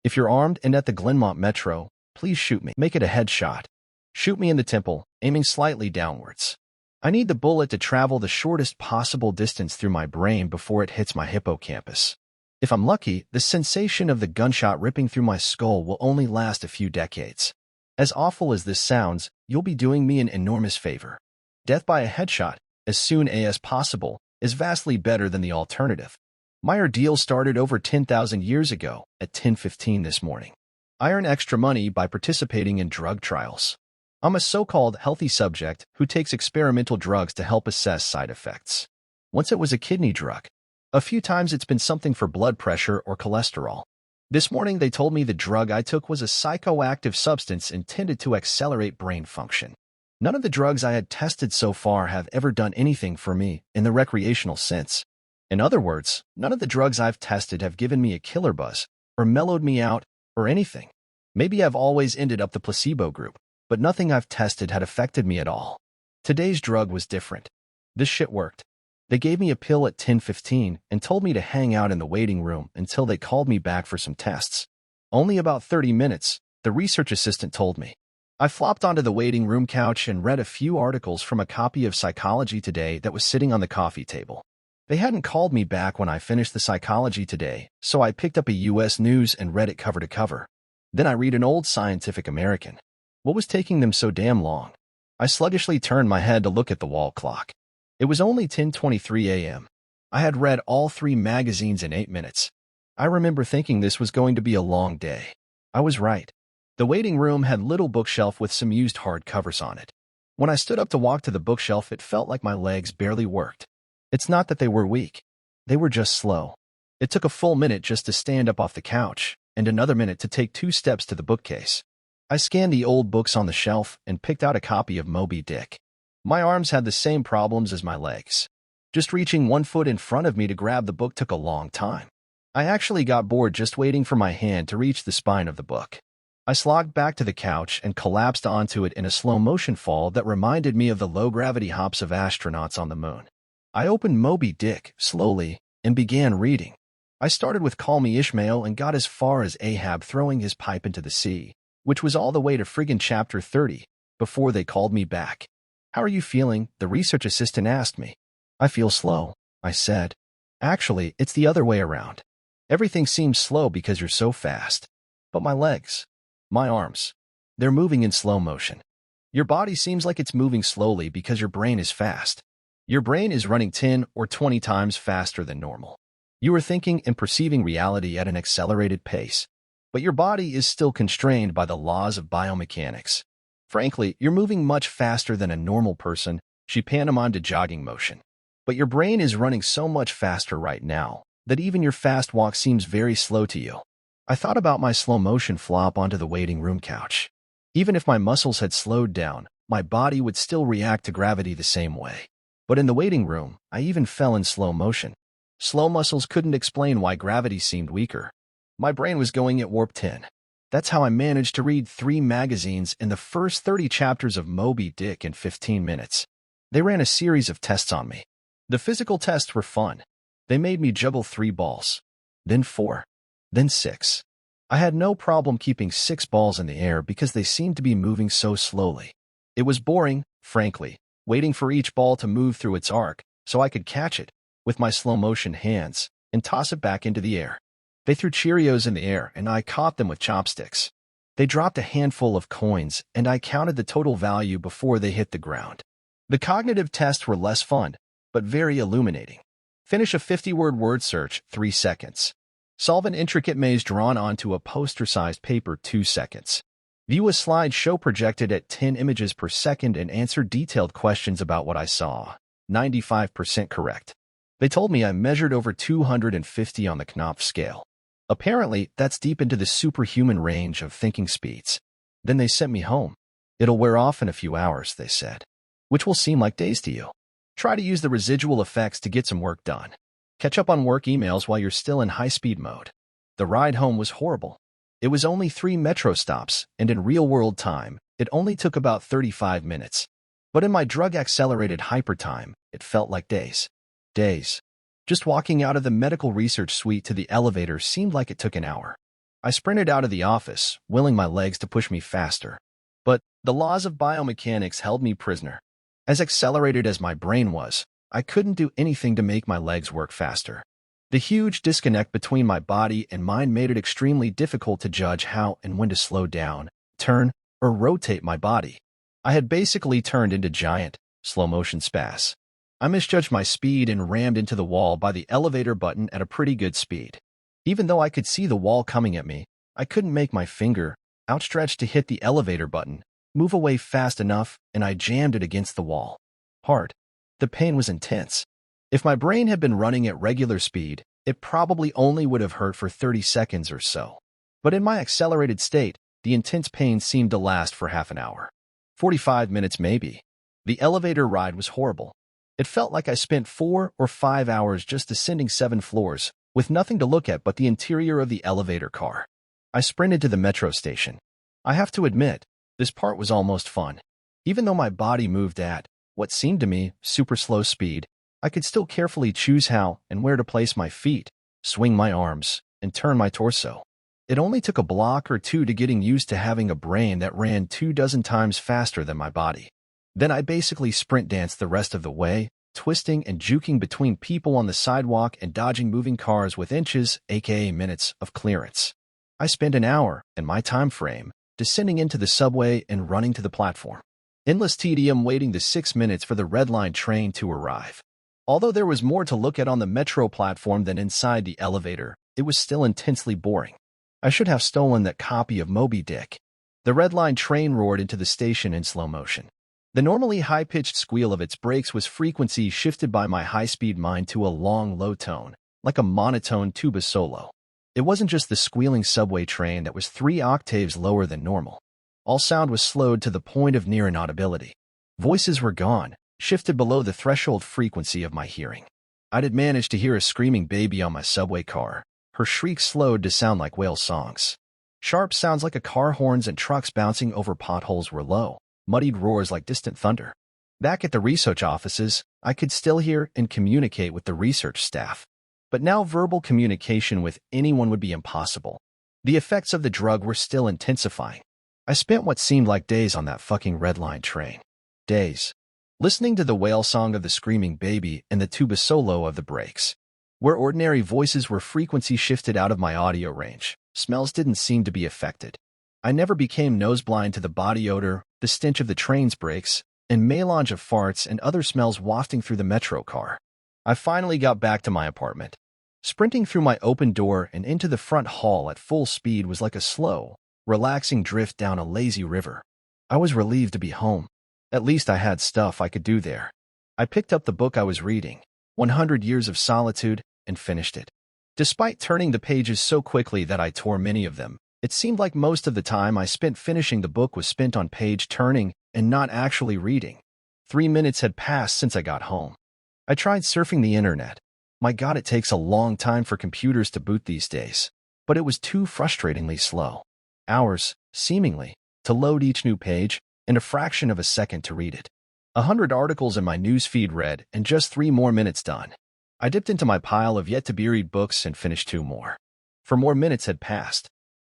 If you're armed and at the Glenmont Metro, please shoot me. Make it a headshot. Shoot me in the temple, aiming slightly downwards. I need the bullet to travel the shortest possible distance through my brain before it hits my hippocampus. If I'm lucky, the sensation of the gunshot ripping through my skull will only last a few decades. As awful as this sounds, you'll be doing me an enormous favor. Death by a headshot, as soon as possible, is vastly better than the alternative. My ordeal started over 10,000 years ago, at 10:15 this morning. I earn extra money by participating in drug trials. I'm a so-called healthy subject who takes experimental drugs to help assess side effects. Once it was a kidney drug. A few times it's been something for blood pressure or cholesterol. This morning they told me the drug I took was a psychoactive substance intended to accelerate brain function. None of the drugs I had tested so far have ever done anything for me in the recreational sense. In other words, none of the drugs I've tested have given me a killer buzz, or mellowed me out, or anything. Maybe I've always ended up the placebo group, but nothing I've tested had affected me at all. Today's drug was different. This shit worked. They gave me a pill at 10:15 and told me to hang out in the waiting room until they called me back for some tests. Only about 30 minutes, the research assistant told me. I flopped onto the waiting room couch and read a few articles from a copy of Psychology Today that was sitting on the coffee table. They hadn't called me back when I finished the Psychology Today, so I picked up a U.S. News and read it cover to cover. Then I read an old Scientific American. What was taking them so damn long? I sluggishly turned my head to look at the wall clock. It was only 10:23 a.m. I had read all 3 magazines in 8 minutes. I remember thinking this was going to be a long day. I was right. The waiting room had a little bookshelf with some used hardcovers on it. When I stood up to walk to the bookshelf, it felt like my legs barely worked. It's not that they were weak. They were just slow. It took a full minute just to stand up off the couch, and another minute to take 2 steps to the bookcase. I scanned the old books on the shelf and picked out a copy of Moby Dick. My arms had the same problems as my legs. Just reaching 1 foot in front of me to grab the book took a long time. I actually got bored just waiting for my hand to reach the spine of the book. I slogged back to the couch and collapsed onto it in a slow-motion fall that reminded me of the low-gravity hops of astronauts on the moon. I opened Moby Dick slowly and began reading. I started with Call Me Ishmael and got as far as Ahab throwing his pipe into the sea, which was all the way to friggin' chapter 30, before they called me back. How are you feeling? The research assistant asked me. I feel slow, I said. Actually, it's the other way around. Everything seems slow because you're so fast. But my legs, my arms, they're moving in slow motion. Your body seems like it's moving slowly because your brain is fast. Your brain is running 10 or 20 times faster than normal. You are thinking and perceiving reality at an accelerated pace, but your body is still constrained by the laws of biomechanics. Frankly, you're moving much faster than a normal person. She pantomimed a jogging motion. But your brain is running so much faster right now that even your fast walk seems very slow to you. I thought about my slow-motion flop onto the waiting room couch. Even if my muscles had slowed down, my body would still react to gravity the same way. But in the waiting room, I even fell in slow motion. Slow muscles couldn't explain why gravity seemed weaker. My brain was going at warp 10. That's how I managed to read 3 magazines in the first 30 chapters of Moby Dick in 15 minutes. They ran a series of tests on me. The physical tests were fun. They made me juggle 3 balls, then 4, then 6. I had no problem keeping 6 balls in the air because they seemed to be moving so slowly. It was boring, frankly, waiting for each ball to move through its arc so I could catch it with my slow-motion hands and toss it back into the air. They threw Cheerios in the air, and I caught them with chopsticks. They dropped a handful of coins, and I counted the total value before they hit the ground. The cognitive tests were less fun, but very illuminating. Finish a 50-word word search, 3 seconds. Solve an intricate maze drawn onto a poster-sized paper, 2 seconds. View a slideshow projected at 10 images per second and answer detailed questions about what I saw. 95% correct. They told me I measured over 250 on the Knopf scale. Apparently, that's deep into the superhuman range of thinking speeds. Then they sent me home. It'll wear off in a few hours, they said, which will seem like days to you. Try to use the residual effects to get some work done. Catch up on work emails while you're still in high-speed mode. The ride home was horrible. It was only 3 metro stops, and in real-world time, it only took about 35 minutes. But in my drug-accelerated hypertime, it felt like days. Days. Just walking out of the medical research suite to the elevator seemed like it took an hour. I sprinted out of the office, willing my legs to push me faster. But the laws of biomechanics held me prisoner. As accelerated as my brain was, I couldn't do anything to make my legs work faster. The huge disconnect between my body and mind made it extremely difficult to judge how and when to slow down, turn, or rotate my body. I had basically turned into giant, slow-motion spaz. I misjudged my speed and rammed into the wall by the elevator button at a pretty good speed. Even though I could see the wall coming at me, I couldn't make my finger, outstretched to hit the elevator button, move away fast enough, and I jammed it against the wall. Hard. The pain was intense. If my brain had been running at regular speed, it probably only would have hurt for 30 seconds or so. But in my accelerated state, the intense pain seemed to last for half an hour. 45 minutes maybe. The elevator ride was horrible. It felt like I spent 4 or 5 hours just descending 7 floors, with nothing to look at but the interior of the elevator car. I sprinted to the metro station. I have to admit, this part was almost fun. Even though my body moved at what seemed to me super slow speed, I could still carefully choose how and where to place my feet, swing my arms, and turn my torso. It only took a block or two to getting used to having a brain that ran 24 times faster than my body. Then I basically sprint danced the rest of the way, twisting and juking between people on the sidewalk and dodging moving cars with inches, aka minutes, of clearance. I spent an hour, in my time frame, descending into the subway and running to the platform. Endless tedium waiting the 6 minutes for the Red Line train to arrive. Although there was more to look at on the metro platform than inside the elevator, it was still intensely boring. I should have stolen that copy of Moby Dick. The Red Line train roared into the station in slow motion. The normally high-pitched squeal of its brakes was frequency shifted by my high-speed mind to a long, low tone, like a monotone tuba solo. It wasn't just the squealing subway train that was 3 octaves lower than normal. All sound was slowed to the point of near inaudibility. Voices were gone, shifted below the threshold frequency of my hearing. I had managed to hear a screaming baby on my subway car, her shrieks slowed to sound like whale songs. Sharp sounds like a car horns and trucks bouncing over potholes were low, muddied roars like distant thunder. Back at the research offices, I could still hear and communicate with the research staff. But now verbal communication with anyone would be impossible. The effects of the drug were still intensifying. I spent what seemed like days on that fucking Red Line train. Days. Listening to the whale song of the screaming baby and the tuba solo of the brakes. Where ordinary voices were frequency shifted out of my audio range, smells didn't seem to be affected. I never became noseblind to the body odor, the stench of the train's brakes, and melange of farts and other smells wafting through the metro car. I finally got back to my apartment. Sprinting through my open door and into the front hall at full speed was like a slow, relaxing drift down a lazy river. I was relieved to be home. At least I had stuff I could do there. I picked up the book I was reading, 100 Years of Solitude, and finished it. Despite turning the pages so quickly that I tore many of them, it seemed like most of the time I spent finishing the book was spent on page turning and not actually reading. 3 minutes had passed since I got home. I tried surfing the internet. My God, it takes a long time for computers to boot these days. But it was too frustratingly slow. Hours, seemingly, to load each new page, and a fraction of a second to read it. 100 articles in my news feed read, and just 3 more minutes done. I dipped into my pile of yet-to-be-read books and finished 2 more. 4 more minutes had passed.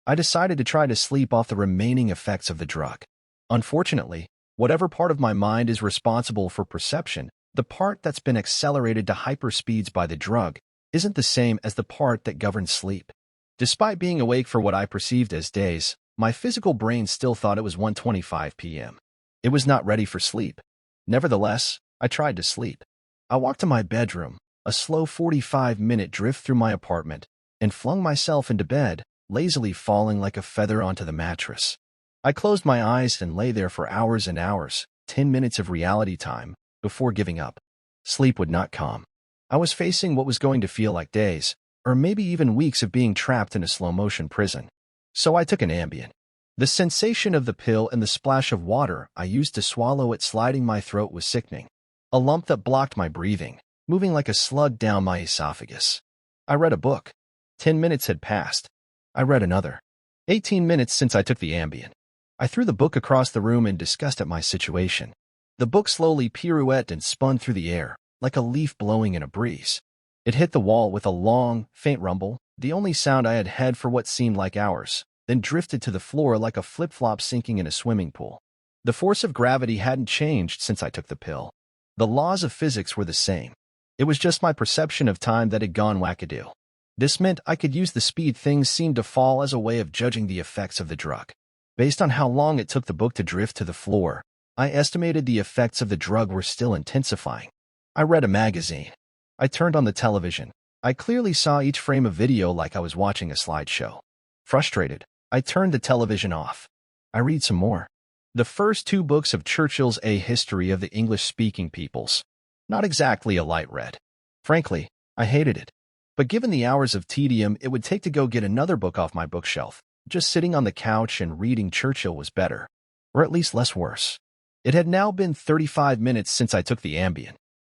I decided to try to sleep off the remaining effects of the drug. Unfortunately, whatever part of my mind is responsible for perception, the part that's been accelerated to hyperspeeds by the drug, isn't the same as the part that governs sleep. Despite being awake for what I perceived as days, my physical brain still thought it was 1:25 p.m. It was not ready for sleep. Nevertheless, I tried to sleep. I walked to my bedroom, a slow 45-minute drift through my apartment, and flung myself into bed, lazily falling like a feather onto the mattress. I closed my eyes and lay there for hours and hours, 10 minutes of reality time, before giving up. Sleep would not come. I was facing what was going to feel like days, or maybe even weeks of being trapped in a slow-motion prison. So I took an Ambien. The sensation of the pill and the splash of water I used to swallow it sliding my throat was sickening. A lump that blocked my breathing, moving like a slug down my esophagus. I read a book. 10 minutes had passed. I read another. 18 minutes since I took the Ambien. I threw the book across the room in disgust at my situation. The book slowly pirouetted and spun through the air, like a leaf blowing in a breeze. It hit the wall with a long, faint rumble, the only sound I had had for what seemed like hours, then drifted to the floor like a flip-flop sinking in a swimming pool. The force of gravity hadn't changed since I took the pill. The laws of physics were the same. It was just my perception of time that had gone wackadoo. This meant I could use the speed things seemed to fall as a way of judging the effects of the drug. Based on how long it took the book to drift to the floor, I estimated the effects of the drug were still intensifying. I read a magazine. I turned on the television. I clearly saw each frame of video like I was watching a slideshow. Frustrated, I turned the television off. I read some more. The first 2 books of Churchill's A History of the English-Speaking Peoples. Not exactly a light read. Frankly, I hated it. But given the hours of tedium it would take to go get another book off my bookshelf, just sitting on the couch and reading Churchill was better. Or at least less worse. It had now been 35 minutes since I took the Ambien.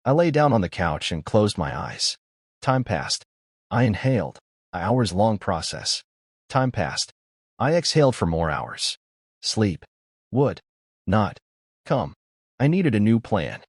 I lay down on the couch and closed my eyes. Time passed. I inhaled. An hours-long process. Time passed. I exhaled for more hours. Sleep would not come. I needed a new plan.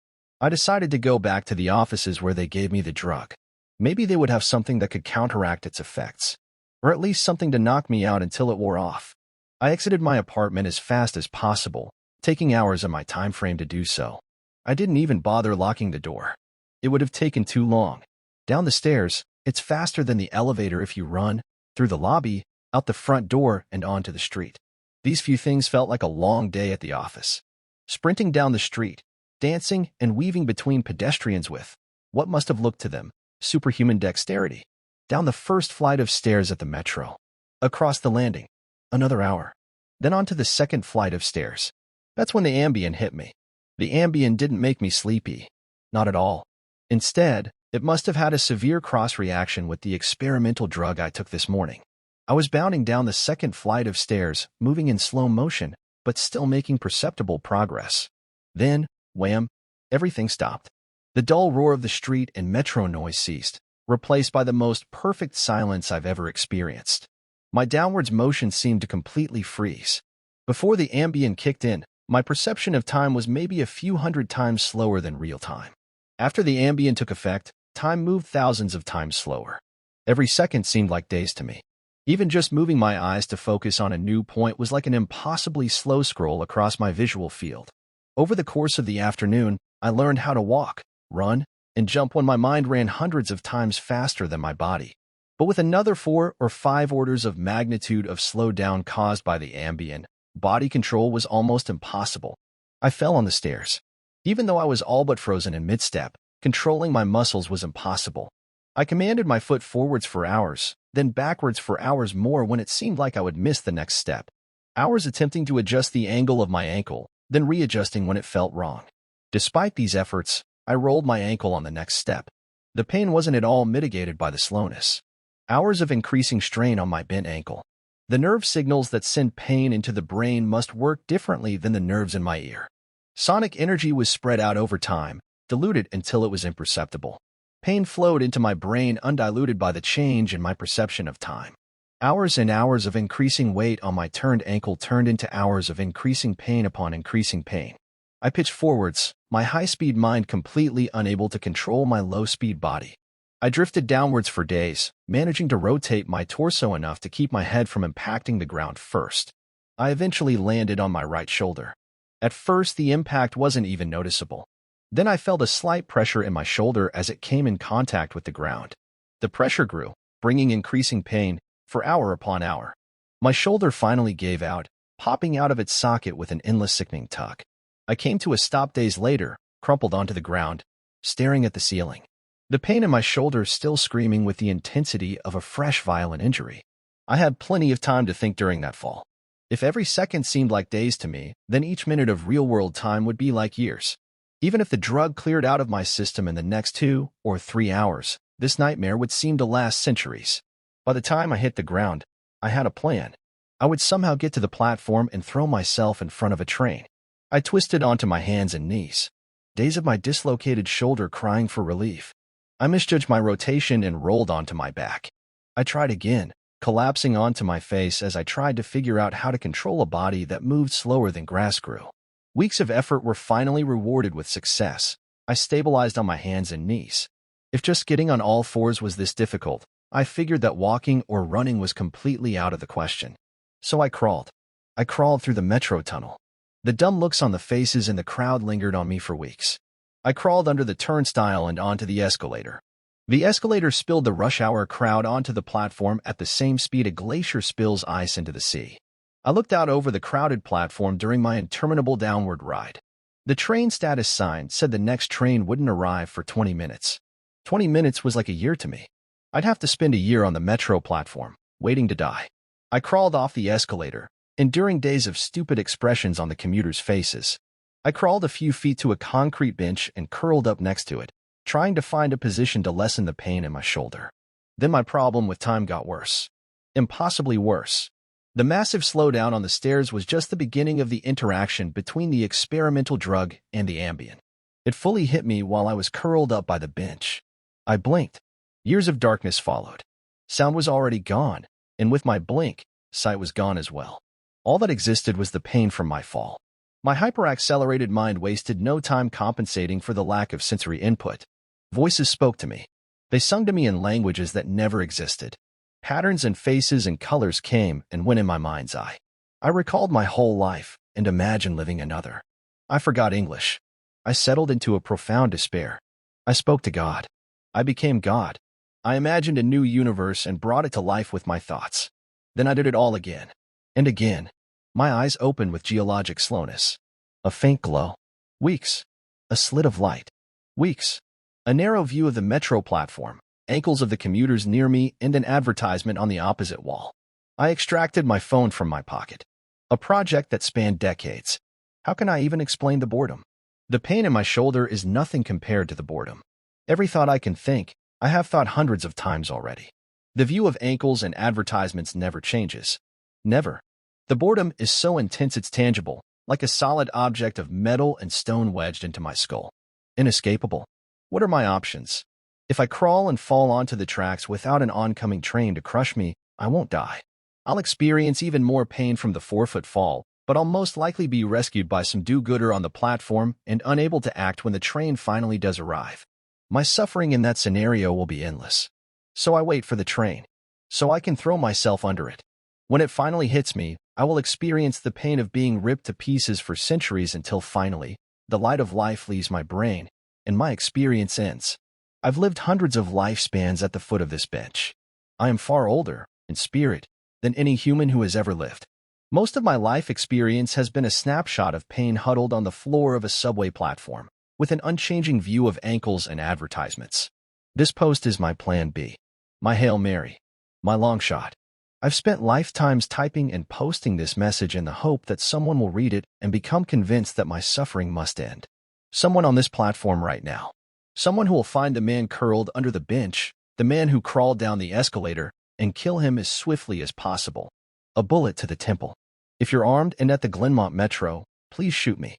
I decided to go back to the offices where they gave me the drug. Maybe they would have something that could counteract its effects. Or at least something to knock me out until it wore off. I exited my apartment as fast as possible, taking hours of my time frame to do so. I didn't even bother locking the door. It would have taken too long. Down the stairs, it's faster than the elevator if you run, through the lobby, out the front door, and onto the street. These few things felt like a long day at the office. Sprinting down the street, dancing and weaving between pedestrians with what must have looked to them superhuman dexterity. Down the first flight of stairs at the metro. Across the landing. Another hour. Then onto the second flight of stairs. That's when the Ambien hit me. The Ambien didn't make me sleepy. Not at all. Instead, it must have had a severe cross-reaction with the experimental drug I took this morning. I was bounding down the second flight of stairs, moving in slow motion, but still making perceptible progress. Then, wham, everything stopped. The dull roar of the street and metro noise ceased, replaced by the most perfect silence I've ever experienced. My downwards motion seemed to completely freeze. Before the Ambien kicked in, my perception of time was maybe a few hundred times slower than real time. After the Ambien took effect, time moved thousands of times slower. Every second seemed like days to me. Even just moving my eyes to focus on a new point was like an impossibly slow scroll across my visual field. Over the course of the afternoon, I learned how to walk, run, and jump when my mind ran hundreds of times faster than my body. But with another 4 or 5 orders of magnitude of slowdown caused by the Ambien, body control was almost impossible. I fell on the stairs. Even though I was all but frozen in mid-step, controlling my muscles was impossible. I commanded my foot forwards for hours, then backwards for hours more when it seemed like I would miss the next step. Hours attempting to adjust the angle of my ankle, then readjusting when it felt wrong. Despite these efforts, I rolled my ankle on the next step. The pain wasn't at all mitigated by the slowness. Hours of increasing strain on my bent ankle. The nerve signals that send pain into the brain must work differently than the nerves in my ear. Sonic energy was spread out over time, diluted until it was imperceptible. Pain flowed into my brain undiluted by the change in my perception of time. Hours and hours of increasing weight on my turned ankle turned into hours of increasing pain upon increasing pain. I pitched forwards, my high-speed mind completely unable to control my low-speed body. I drifted downwards for days, managing to rotate my torso enough to keep my head from impacting the ground first. I eventually landed on my right shoulder. At first, the impact wasn't even noticeable. Then I felt a slight pressure in my shoulder as it came in contact with the ground. The pressure grew, bringing increasing pain, for hour upon hour. My shoulder finally gave out, popping out of its socket with an endless sickening tug. I came to a stop days later, crumpled onto the ground, staring at the ceiling. The pain in my shoulder still screaming with the intensity of a fresh violent injury. I had plenty of time to think during that fall. If every second seemed like days to me, then each minute of real-world time would be like years. Even if the drug cleared out of my system in the next 2 or 3 hours, this nightmare would seem to last centuries. By the time I hit the ground, I had a plan. I would somehow get to the platform and throw myself in front of a train. I twisted onto my hands and knees, days of my dislocated shoulder crying for relief. I misjudged my rotation and rolled onto my back. I tried again, collapsing onto my face as I tried to figure out how to control a body that moved slower than grass grew. Weeks of effort were finally rewarded with success. I stabilized on my hands and knees. If just getting on all fours was this difficult, I figured that walking or running was completely out of the question. So I crawled. I crawled through the metro tunnel. The dumb looks on the faces in the crowd lingered on me for weeks. I crawled under the turnstile and onto the escalator. The escalator spilled the rush hour crowd onto the platform at the same speed a glacier spills ice into the sea. I looked out over the crowded platform during my interminable downward ride. The train status sign said the next train wouldn't arrive for 20 minutes. 20 minutes was like a year to me. I'd have to spend a year on the metro platform, waiting to die. I crawled off the escalator, enduring days of stupid expressions on the commuters' faces. I crawled a few feet to a concrete bench and curled up next to it, trying to find a position to lessen the pain in my shoulder. Then my problem with time got worse. Impossibly worse. The massive slowdown on the stairs was just the beginning of the interaction between the experimental drug and the Ambien. It fully hit me while I was curled up by the bench. I blinked. Years of darkness followed. Sound was already gone, and with my blink, sight was gone as well. All that existed was the pain from my fall. My hyper-accelerated mind wasted no time compensating for the lack of sensory input. Voices spoke to me. They sung to me in languages that never existed. Patterns and faces and colors came and went in my mind's eye. I recalled my whole life and imagined living another. I forgot English. I settled into a profound despair. I spoke to God. I became God. I imagined a new universe and brought it to life with my thoughts. Then I did it all again. And again. My eyes opened with geologic slowness. A faint glow. Weeks. A slit of light. Weeks. A narrow view of the metro platform, ankles of the commuters near me, and an advertisement on the opposite wall. I extracted my phone from my pocket. A project that spanned decades. How can I even explain the boredom? The pain in my shoulder is nothing compared to the boredom. Every thought I can think, I have thought hundreds of times already. The view of ankles and advertisements never changes. Never. The boredom is so intense it's tangible, like a solid object of metal and stone wedged into my skull. Inescapable. What are my options? If I crawl and fall onto the tracks without an oncoming train to crush me, I won't die. I'll experience even more pain from the 4-foot fall, but I'll most likely be rescued by some do-gooder on the platform and unable to act when the train finally does arrive. My suffering in that scenario will be endless. So I wait for the train, so I can throw myself under it. When it finally hits me, I will experience the pain of being ripped to pieces for centuries until finally, the light of life leaves my brain, and my experience ends. I've lived hundreds of lifespans at the foot of this bench. I am far older, in spirit, than any human who has ever lived. Most of my life experience has been a snapshot of pain huddled on the floor of a subway platform, with an unchanging view of ankles and advertisements. This post is my plan B. My Hail Mary. My long shot. I've spent lifetimes typing and posting this message in the hope that someone will read it and become convinced that my suffering must end. Someone on this platform right now. Someone who will find the man curled under the bench, the man who crawled down the escalator, and kill him as swiftly as possible. A bullet to the temple. If you're armed and at the Glenmont Metro, please shoot me.